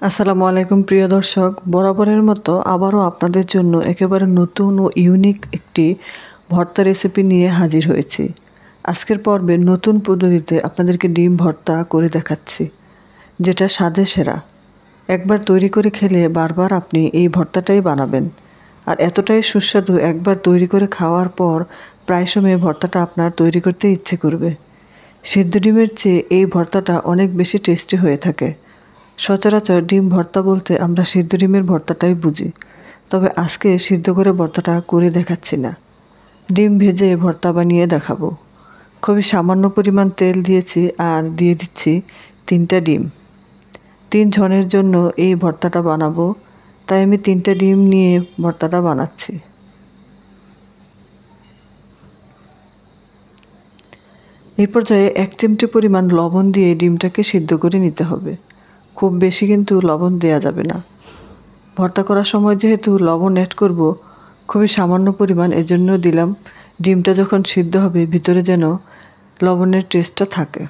আসসালামু আলাইকুম প্রিয় দর্শক, বরাবরের মতো আবারও আপনাদের জন্য একেবারে নতুন ও ইউনিক একটি ভর্তা রেসিপি নিয়ে হাজির হয়েছি। আজকের পর্বে নতুন পদ্ধতিতে আপনাদেরকে ডিম ভর্তা করে দেখাচ্ছি, যেটা স্বাদে সেরা। একবার তৈরি করে খেলে বারবার আপনি এই ভর্তাটাই বানাবেন। আর এতটাই সুস্বাদু, একবার তৈরি করে খাওয়ার পর প্রায় সময় ভর্তাটা আপনার তৈরি করতে ইচ্ছে করবে। সিদ্ধ ডিমের চেয়ে এই ভর্তাটা অনেক বেশি টেস্টি হয়ে থাকে। সচরাচর ডিম ভর্তা বলতে আমরা সিদ্ধ ডিমের ভর্তাটাই বুঝি, তবে আজকে সিদ্ধ করে ভর্তাটা করে দেখাচ্ছি না, ডিম ভেজে ভর্তা বানিয়ে দেখাবো। খুবই সামান্য পরিমাণ তেল দিয়েছি আর দিয়ে দিচ্ছি 3টা ডিম। 3 জনের জন্য এই ভর্তাটা বানাবো, তাই আমি 3টা ডিম নিয়ে ভর্তাটা বানাচ্ছি। এই পর্যায়ে 1 চিমটি পরিমাণ লবণ দিয়ে ডিমটাকে সিদ্ধ করে নিতে হবে। খুব বেশি কিন্তু লবণ দেয়া যাবে না। ভর্তা করার সময় যেহেতু লবণ অ্যাড করব, খুবই সামান্য পরিমাণ, এজন্য দিলাম। ডিমটা যখন সিদ্ধ হবে ভিতরে যেন লবণের টেস্টটা থাকে।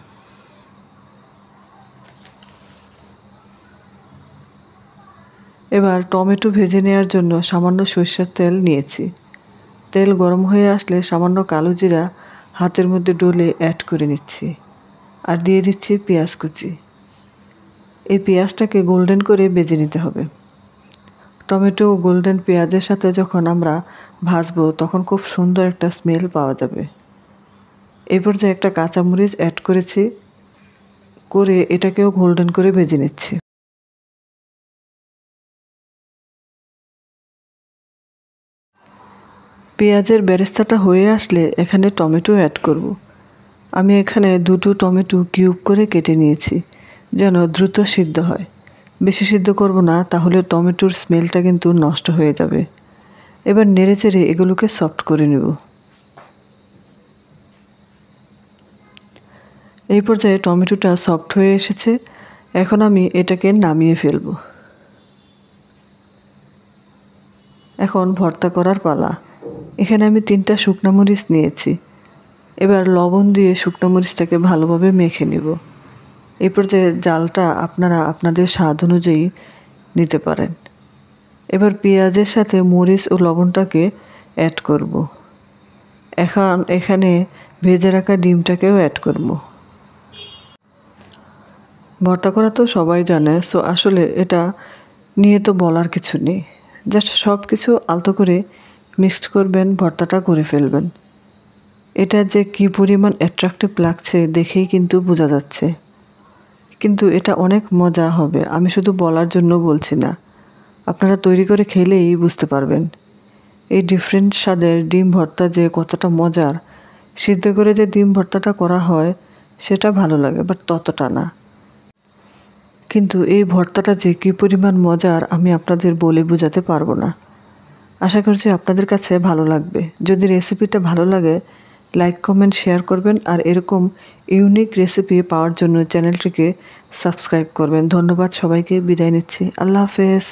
এবার টমেটো ভেজে নেওয়ার জন্য সামান্য সরষের তেল নিয়েছি। তেল গরম হয়ে আসলে সামান্য কালো জিরা হাতের মধ্যে ডলে অ্যাড করে নিচ্ছি আর দিয়ে দিচ্ছি পেঁয়াজ কুচি। এই পেঁয়াজটাকে গোল্ডেন করে ভেজে নিতে হবে। টমেটো ও গোল্ডেন পেঁয়াজের সাথে যখন আমরা ভাজবো তখন খুব সুন্দর একটা স্মেল পাওয়া যাবে। এই পর্যায়ে একটা কাঁচামরিচ অ্যাড করেছি, করে এটাকেও গোল্ডেন করে ভেজে নিচ্ছি। পেঁয়াজের বেরেস্তাটা হয়ে আসলে এখানে টমেটো অ্যাড করব। আমি এখানে 2টো টমেটো কিউব করে কেটে নিয়েছি, যেন দ্রুত সিদ্ধ হয়। বেশি সিদ্ধ করব না, তাহলে টমেটোর স্মেলটা কিন্তু নষ্ট হয়ে যাবে। এবার নেড়েচেড়ে এগুলোকে সফট করে নেব। এই পর্যায়ে টমেটোটা সফট হয়ে এসেছে, এখন আমি এটাকে নামিয়ে ফেলব। এখন ভর্তা করার পালা। এখানে আমি 3টা শুকনো মরিচ নিয়েছি। এবার লবণ দিয়ে শুকনো মরিচটাকে ভালোভাবে মেখে নেব। এই পর্যায়ে জালটা আপনারা আপনাদের স্বাদ অনুযায়ী নিতে পারেন। এবার পেঁয়াজের সাথে মরিচ ও লবণটাকে অ্যাড করব। এখন এখানে ভেজে রাখা ডিমটাকেও অ্যাড করব। ভর্তা করা তো সবাই জানে, সো আসলে এটা নিয়ে তো বলার কিছু নেই। জাস্ট সব কিছু আলতো করে মিক্সড করবেন, ভর্তাটা করে ফেলবেন। এটা যে কী পরিমাণ অ্যাট্রাকটিভ লাগছে দেখেই কিন্তু বোঝা যাচ্ছে। কিন্তু এটা অনেক মজা হবে, আমি শুধু বলার জন্য বলছি না, আপনারা তৈরি করে খেলেই বুঝতে পারবেন। এই ডিফারেন্ট স্বাদের ডিম ভর্তা যে কতটা মজার। সিদ্ধ করে যে ডিম ভর্তাটা করা হয় সেটা ভালো লাগে, বাট ততটা না। কিন্তু এই ভর্তাটা যে কী পরিমাণ মজার আমি আপনাদের বলে বোঝাতে পারবো না। আশা করছি আপনাদের কাছে ভালো লাগবে। যদি রেসিপিটা ভালো লাগে লাইক কমেন্ট শেয়ার করবেন, আর এরকম ইউনিক রেসিপি পাওয়ার জন্য চ্যানেলটিকে সাবস্ক্রাইব করবেন। ধন্যবাদ সবাইকে, বিদায় নিচ্ছি। আল্লাহ হাফেজ।